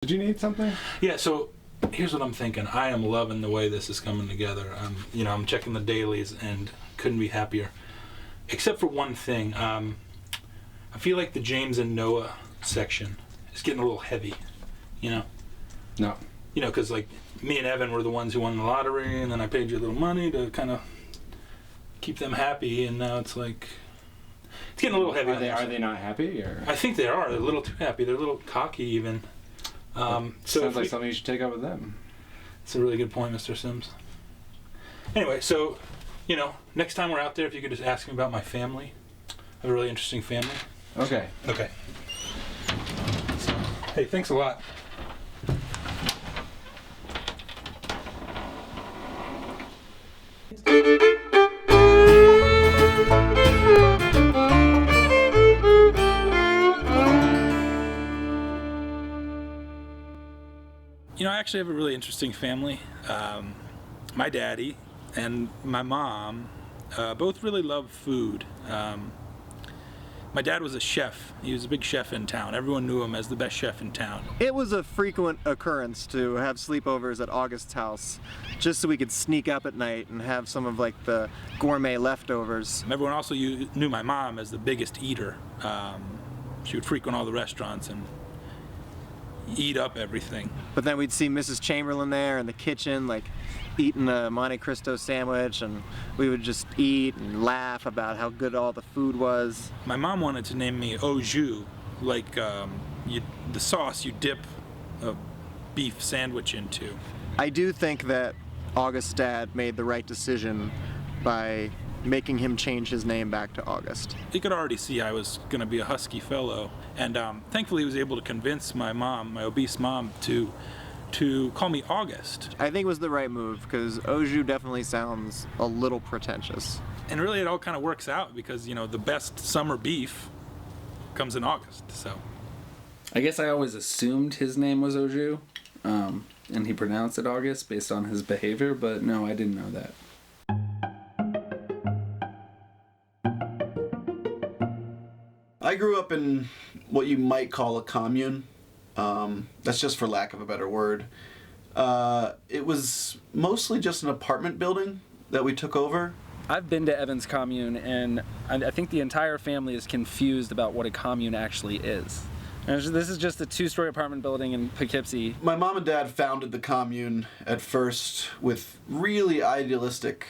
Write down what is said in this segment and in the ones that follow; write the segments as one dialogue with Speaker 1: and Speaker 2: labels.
Speaker 1: Did you need something?
Speaker 2: Yeah, so here's what I'm thinking. I am loving the way this is coming together. I'm checking the dailies and couldn't be happier. Except for one thing. I feel like the James and Noah section is getting a little heavy,
Speaker 1: No.
Speaker 2: Because like me and Evan were the ones who won the lottery, and then I paid you a little money to kind of keep them happy, and now it's like it's getting a little heavy.
Speaker 1: Are they not happy? Or?
Speaker 2: I think they are. They're a little too happy. They're a little cocky even.
Speaker 1: Sounds like something you should take up with them.
Speaker 2: That's a really good point, Mr. Sims. Anyway, so, next time we're out there, if you could just ask me about my family. I have a really interesting family.
Speaker 1: Okay.
Speaker 2: Okay. So, hey, thanks a lot. I actually have a really interesting family. My daddy and my mom both really love food. My dad was a chef. He was a big chef in town. Everyone knew him as the best chef in town.
Speaker 3: It was a frequent occurrence to have sleepovers at August's house, just so we could sneak up at night and have some of like the gourmet leftovers.
Speaker 2: Everyone also knew my mom as the biggest eater. She would frequent all the restaurants and eat up everything.
Speaker 3: But then we'd see Mrs. Chamberlain there in the kitchen, like eating a Monte Cristo sandwich, and we would just eat and laugh about how good all the food was.
Speaker 2: My mom wanted to name me au jus, like the sauce you dip a beef sandwich into.
Speaker 3: I do think that August's dad made the right decision by making him change his name back to August.
Speaker 2: He could already see I was going to be a husky fellow, and thankfully he was able to convince my mom, my obese mom, to call me August.
Speaker 3: I think it was the right move, because au jus definitely sounds a little pretentious.
Speaker 2: And really it all kind of works out because, the best summer beef comes in August, so.
Speaker 4: I guess I always assumed his name was Oju, and he pronounced it August based on his behavior, but no, I didn't know that.
Speaker 5: I grew up in what you might call a commune. That's just for lack of a better word. It was mostly just an apartment building that we took over.
Speaker 6: I've been to Evan's commune, and I think the entire family is confused about what a commune actually is. And this is just a two-story apartment building in Poughkeepsie.
Speaker 5: My mom and dad founded the commune at first with really idealistic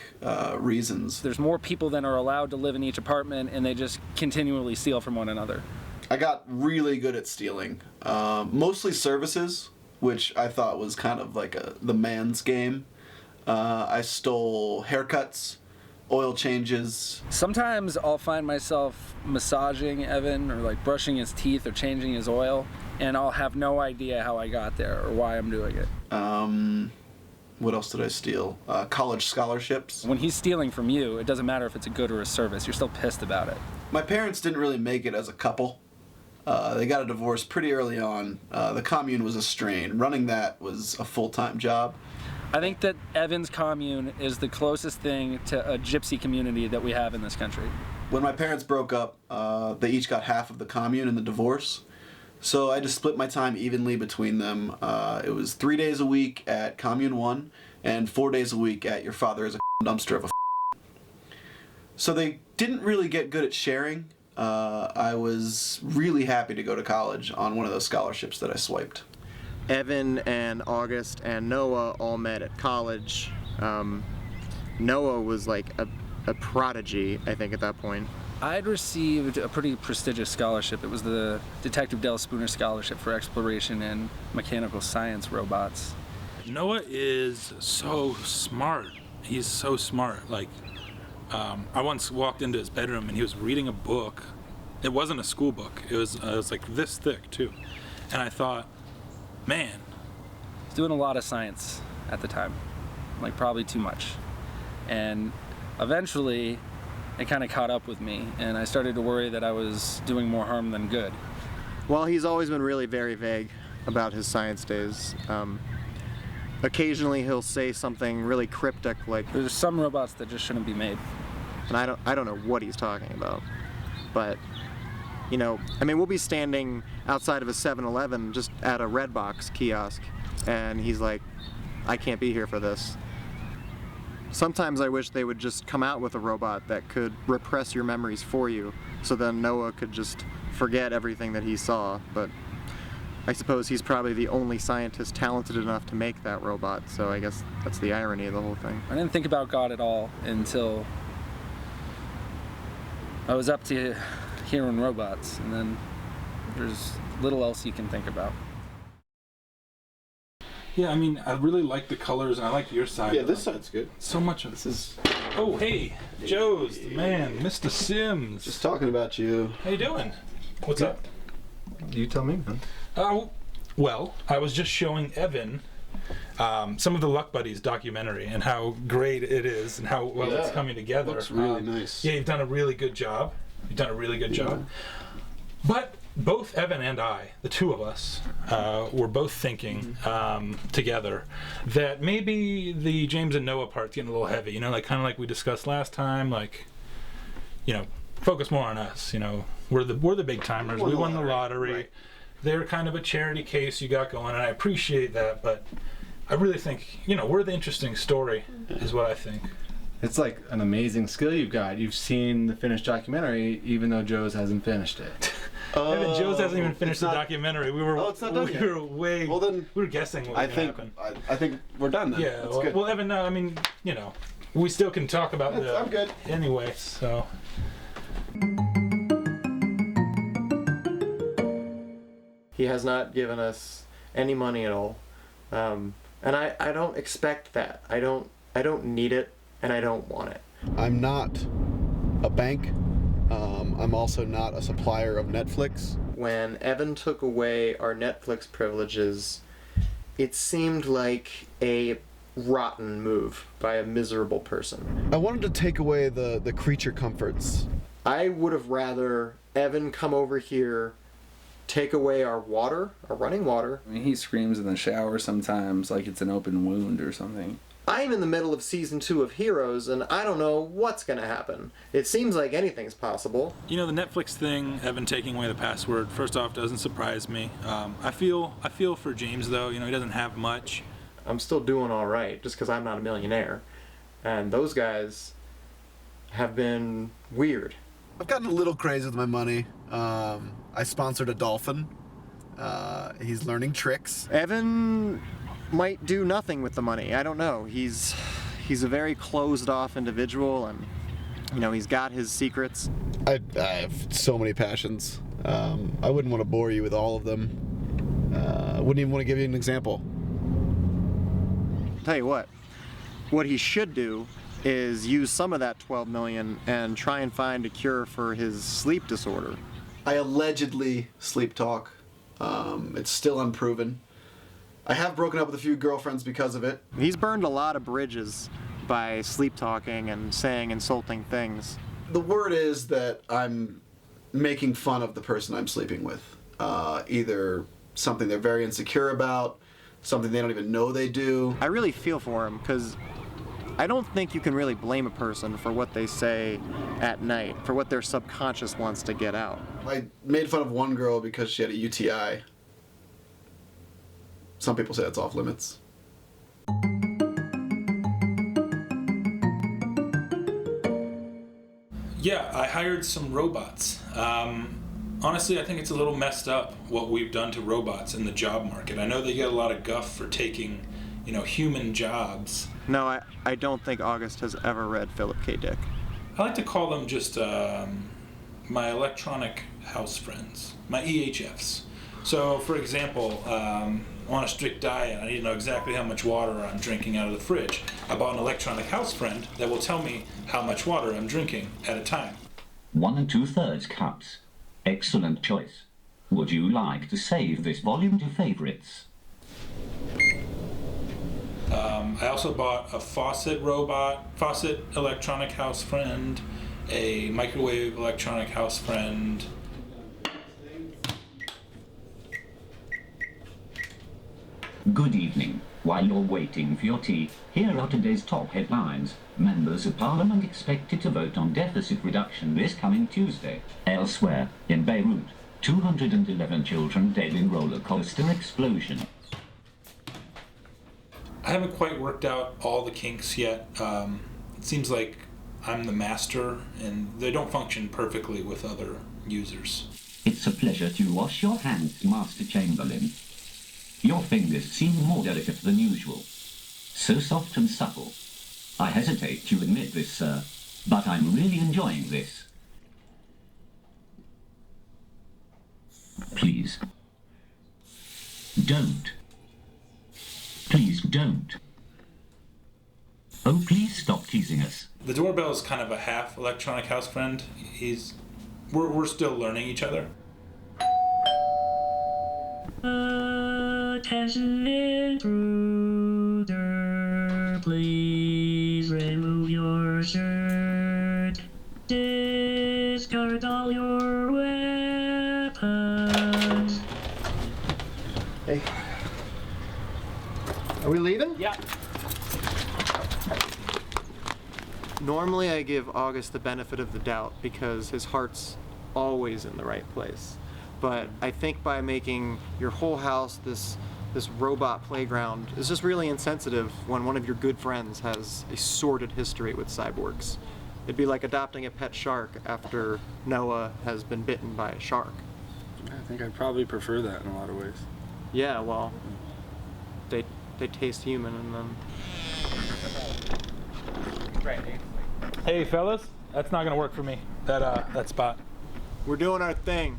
Speaker 5: reasons.
Speaker 6: There's more people than are allowed to live in each apartment, and they just continually steal from one another.
Speaker 5: I got really good at stealing. Mostly services, which I thought was kind of like the man's game. I stole haircuts, oil changes.
Speaker 6: Sometimes I'll find myself massaging Evan or like brushing his teeth or changing his oil, and I'll have no idea how I got there or why I'm doing it.
Speaker 5: What else did I steal? College scholarships.
Speaker 6: When he's stealing from you, it doesn't matter if it's a good or a service. You're still pissed about it.
Speaker 5: My parents didn't really make it as a couple. They got a divorce pretty early on. The commune was a strain. Running that was a full-time job.
Speaker 6: I think that Evan's commune is the closest thing to a gypsy community that we have in this country.
Speaker 5: When my parents broke up, they each got half of the commune in the divorce. So I just split my time evenly between them. It was 3 days a week at Commune 1 and 4 days a week at Your Father is a Dumpster of a So they didn't really get good at sharing. I was really happy to go to college on one of those scholarships that I swiped.
Speaker 3: Evan and August and Noah all met at college. Noah was like a prodigy, I think, at that point.
Speaker 6: I'd received a pretty prestigious scholarship. It was the Detective Dell Spooner Scholarship for Exploration in Mechanical Science Robots.
Speaker 2: Noah is so smart. He's so smart. I once walked into his bedroom and he was reading a book. It wasn't a school book. It was like this thick too. And I thought, man.
Speaker 6: He's doing a lot of science at the time, like probably too much. And eventually it kind of caught up with me, and I started to worry that I was doing more harm than good.
Speaker 3: Well, he's always been really very vague about his science days. Occasionally he'll say something really cryptic like,
Speaker 6: there's some robots that just shouldn't be made.
Speaker 3: And I don't know what he's talking about, but You know, I mean, we'll be standing outside of a 7-Eleven just at a Redbox kiosk, and he's like, I can't be here for this. Sometimes I wish they would just come out with a robot that could repress your memories for you, so then Noah could just forget everything that he saw, but I suppose he's probably the only scientist talented enough to make that robot, so I guess that's the irony of the whole thing.
Speaker 6: I didn't think about God at all until I was up to hearing robots, and then there's little else you can think about.
Speaker 2: Yeah, I mean, I really like the colors, and I like your side.
Speaker 5: Yeah, this side's good.
Speaker 2: So much of this is... Oh, hey, Joe's the man, Mr. Sims.
Speaker 5: Just talking about you.
Speaker 2: How you doing? What's up?
Speaker 1: You tell me, man.
Speaker 2: Well, I was just showing Evan some of the Luckbuddies documentary and how great it is and how well it's coming together.
Speaker 5: Looks really nice.
Speaker 2: Yeah, you've done a really good job. But both Evan and I, the two of us, were both thinking together that maybe the James and Noah part's getting a little heavy. You know, like kind of like we discussed last time. Like, you know, focus more on us. You know, we're the big timers. We won the lottery.
Speaker 5: Right.
Speaker 2: They're kind of a charity case you got going, and I appreciate that. But I really think, you know, we're the interesting story, is what I think.
Speaker 1: It's like an amazing skill you've got. You've seen the finished documentary, even though Joe's hasn't finished it.
Speaker 2: Evan, Joe's hasn't even finished the documentary. We were
Speaker 5: it's not done
Speaker 2: we
Speaker 5: yet.
Speaker 2: were way.
Speaker 5: Well, then,
Speaker 2: we were guessing what was going to happen.
Speaker 5: I think we're done then.
Speaker 2: Yeah.
Speaker 5: That's
Speaker 2: Well,
Speaker 5: good.
Speaker 2: well, Evan, no, I mean, you know, we still can talk about the.
Speaker 5: I'm good.
Speaker 2: Anyway, so.
Speaker 3: He has not given us any money at all, and I don't expect that. I don't need it, and I don't want it.
Speaker 5: I'm not a bank. I'm also not a supplier of Netflix.
Speaker 3: When Evan took away our Netflix privileges, it seemed like a rotten move by a miserable person.
Speaker 5: I wanted to take away the creature comforts.
Speaker 3: I would have rather Evan come over here, take away our water, our running water.
Speaker 4: I mean, he screams in the shower sometimes like it's an open wound or something.
Speaker 3: I'm in the middle of season 2 of Heroes, and I don't know what's gonna happen. It seems like anything's possible.
Speaker 2: You know, the Netflix thing, Evan taking away the password, first off, doesn't surprise me. I feel for James, though. You know, he doesn't have much.
Speaker 3: I'm still doing all right, just because I'm not a millionaire. And those guys have been weird.
Speaker 5: I've gotten a little crazy with my money. I sponsored a dolphin. He's learning tricks.
Speaker 3: Evan might do nothing with the money. I don't know. He's a very closed-off individual, and you know, he's got his secrets.
Speaker 5: I have so many passions. I wouldn't want to bore you with all of them. I wouldn't even want to give you an example.
Speaker 3: Tell you what he should do is use some of that 12 million and try and find a cure for his sleep disorder.
Speaker 5: I allegedly sleep talk. It's still unproven. I have broken up with a few girlfriends because of it.
Speaker 3: He's burned a lot of bridges by sleep talking and saying insulting things.
Speaker 5: The word is that I'm making fun of the person I'm sleeping with. Either something they're very insecure about, something they don't even know they do.
Speaker 3: I really feel for him, because I don't think you can really blame a person for what they say at night, for what their subconscious wants to get out.
Speaker 5: I made fun of one girl because she had a UTI. Some people say that's off limits.
Speaker 2: Yeah, I hired some robots. Honestly, I think it's a little messed up what we've done to robots in the job market. I know they get a lot of guff for taking, you know, human jobs.
Speaker 3: No, I don't think August has ever read Philip K. Dick.
Speaker 2: I like to call them just my electronic house friends, my EHFs. So, for example, on a strict diet, I need to know exactly how much water I'm drinking out of the fridge. I bought an electronic house friend that will tell me how much water I'm drinking at a time.
Speaker 7: 1 2/3 cups. Excellent choice. Would you like to save this volume to favorites?
Speaker 2: I also bought a faucet electronic house friend, a microwave electronic house friend.
Speaker 7: Good evening. While you're waiting for your tea, here are today's top headlines. Members of Parliament expected to vote on deficit reduction this coming Tuesday. Elsewhere, in Beirut, 211 children dead in roller coaster explosion.
Speaker 2: I haven't quite worked out all the kinks yet. It seems like I'm the master, and they don't function perfectly with other users.
Speaker 7: It's a pleasure to wash your hands, Master Chamberlain. Your fingers seem more delicate than usual. So soft and supple. I hesitate to admit this, sir, but I'm really enjoying this. Please. Don't. Please don't. Oh, please stop teasing us.
Speaker 2: The doorbell is kind of a half electronic house friend. We're still learning each other.
Speaker 8: Attention intruder, please remove your shirt. Discard all your weapons.
Speaker 3: Hey. Are we leaving?
Speaker 6: Yeah.
Speaker 3: Normally I give August the benefit of the doubt because his heart's always in the right place. But I think by making your whole house this robot playground is just really insensitive when one of your good friends has a sordid history with cyborgs. It'd be like adopting a pet shark after Noah has been bitten by a shark.
Speaker 6: I think I'd probably prefer that in a lot of ways.
Speaker 3: Yeah, well, they taste human and then...
Speaker 2: Hey, fellas, that's not gonna work for me. That spot.
Speaker 3: We're doing our thing.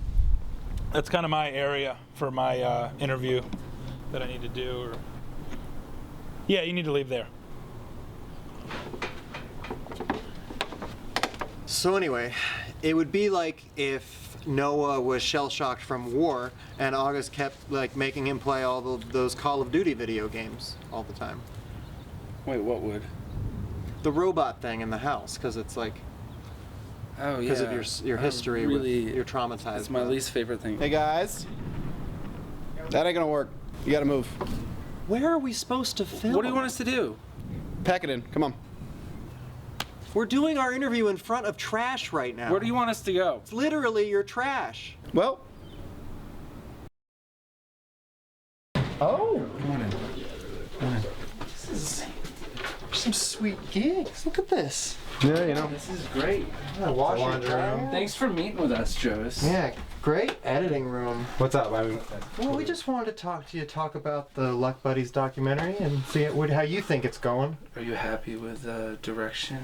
Speaker 2: That's kind of my area for my interview that I need to do. Or yeah, you need to leave there.
Speaker 3: So anyway, it would be like if Noah was shell-shocked from war and August kept like making him play all those Call of Duty video games all the time.
Speaker 6: Wait, what would?
Speaker 3: The robot thing in the house, because it's like,
Speaker 6: Oh yeah.
Speaker 3: because of your history,
Speaker 6: really,
Speaker 3: you're traumatized.
Speaker 6: It's my least favorite thing.
Speaker 9: Hey guys, that ain't gonna work. You gotta move.
Speaker 3: Where are we supposed to film?
Speaker 6: What do you want us to do?
Speaker 9: Pack it in. Come on.
Speaker 3: We're doing our interview in front of trash right now.
Speaker 6: Where do you want us to go?
Speaker 3: It's literally your trash.
Speaker 9: Well.
Speaker 3: Oh. Come on in. This is some sweet gigs. Look at this.
Speaker 1: Yeah, you know.
Speaker 6: This is great.
Speaker 3: Laundry room.
Speaker 6: Thanks for meeting with us, Joes.
Speaker 3: Yeah, great editing room.
Speaker 1: What's up? I mean,
Speaker 3: Well, we just wanted to talk about the Luckbuddies documentary and see how you think it's going.
Speaker 6: Are you happy with direction?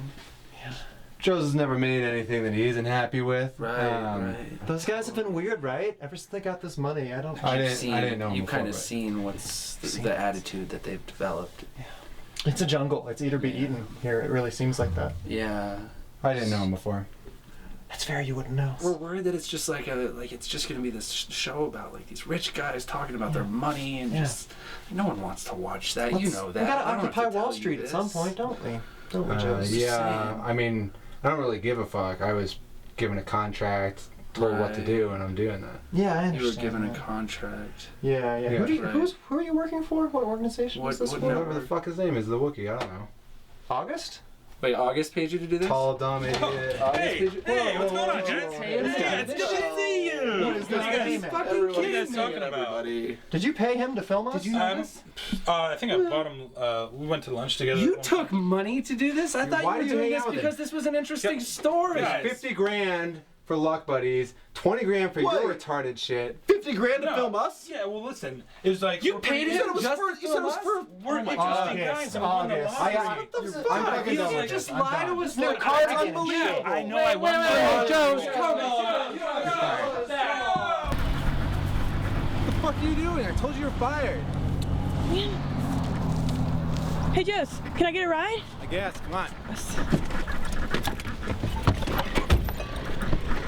Speaker 1: Joe's has never made anything that he isn't happy with.
Speaker 6: Right.
Speaker 3: Those guys have been weird, right? Ever since they got this money, I
Speaker 1: didn't know him
Speaker 6: You've
Speaker 1: before,
Speaker 6: kind of
Speaker 1: but-
Speaker 6: seen what's the attitude that they've developed.
Speaker 3: It's a jungle. It's eat or be eaten here. It really seems like that.
Speaker 6: Yeah.
Speaker 1: I didn't know him before.
Speaker 3: That's fair. You wouldn't know.
Speaker 6: We're worried that it's just like it's just gonna be this show about like these rich guys talking about their money and just no one wants to watch that. You know that.
Speaker 3: We gotta
Speaker 6: I don't have to
Speaker 3: occupy
Speaker 6: tell
Speaker 3: Wall
Speaker 6: you
Speaker 3: Street at some
Speaker 6: this.
Speaker 3: point, don't we? Don't we, Joe?
Speaker 1: Yeah,
Speaker 6: Same.
Speaker 1: I mean, I don't really give a fuck. I was given a contract, told what to
Speaker 6: Right.
Speaker 1: do, and I'm doing that.
Speaker 3: Yeah, I understand.
Speaker 6: You were given a
Speaker 3: that.
Speaker 6: contract.
Speaker 3: Yeah.
Speaker 1: Yeah.
Speaker 3: Who are you working for? What organization is this
Speaker 6: What
Speaker 3: for?
Speaker 1: Whatever the fuck his name is, the Wookiee, I don't know.
Speaker 3: August?
Speaker 6: Wait, August paid you to do this?
Speaker 1: Tall, dumb idiot.
Speaker 2: Hey, what's going on, gents?
Speaker 6: Hey,
Speaker 2: it's good to see you.
Speaker 3: What is this name?
Speaker 2: What are you guys talking about?
Speaker 3: Did you pay him to film us?
Speaker 6: Did you know this?
Speaker 2: I think I bought him. We went to lunch together.
Speaker 6: You took money to do this? I thought
Speaker 1: Why
Speaker 6: you
Speaker 1: do
Speaker 6: were
Speaker 1: you
Speaker 6: doing
Speaker 1: hang
Speaker 6: this
Speaker 1: out with
Speaker 6: because
Speaker 1: him?
Speaker 6: this was an interesting story.
Speaker 2: Guys.
Speaker 1: 50 grand for Luckbuddies, 20 grand for your retarded shit.
Speaker 9: 50 grand to film us?
Speaker 2: Yeah, well, listen. It was like
Speaker 6: You paid him just to film us?
Speaker 2: We're interesting guys. And we won the
Speaker 3: August.
Speaker 2: lottery.
Speaker 1: I'm fucking
Speaker 6: You
Speaker 1: done
Speaker 6: can't
Speaker 1: with
Speaker 6: just
Speaker 1: this. I'm
Speaker 6: lie
Speaker 1: done.
Speaker 6: to us.
Speaker 3: The
Speaker 6: like,
Speaker 3: card's
Speaker 6: I-
Speaker 3: unbelievable.
Speaker 2: I know I won the lottery.
Speaker 6: Joe's, come
Speaker 9: What the fuck are you doing? I told you you're fired.
Speaker 10: Hey, Jess, can I get a ride?
Speaker 9: I guess. Come on.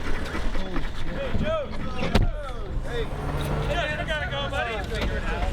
Speaker 2: Hey, Joe. Hey, I gotta go, buddy.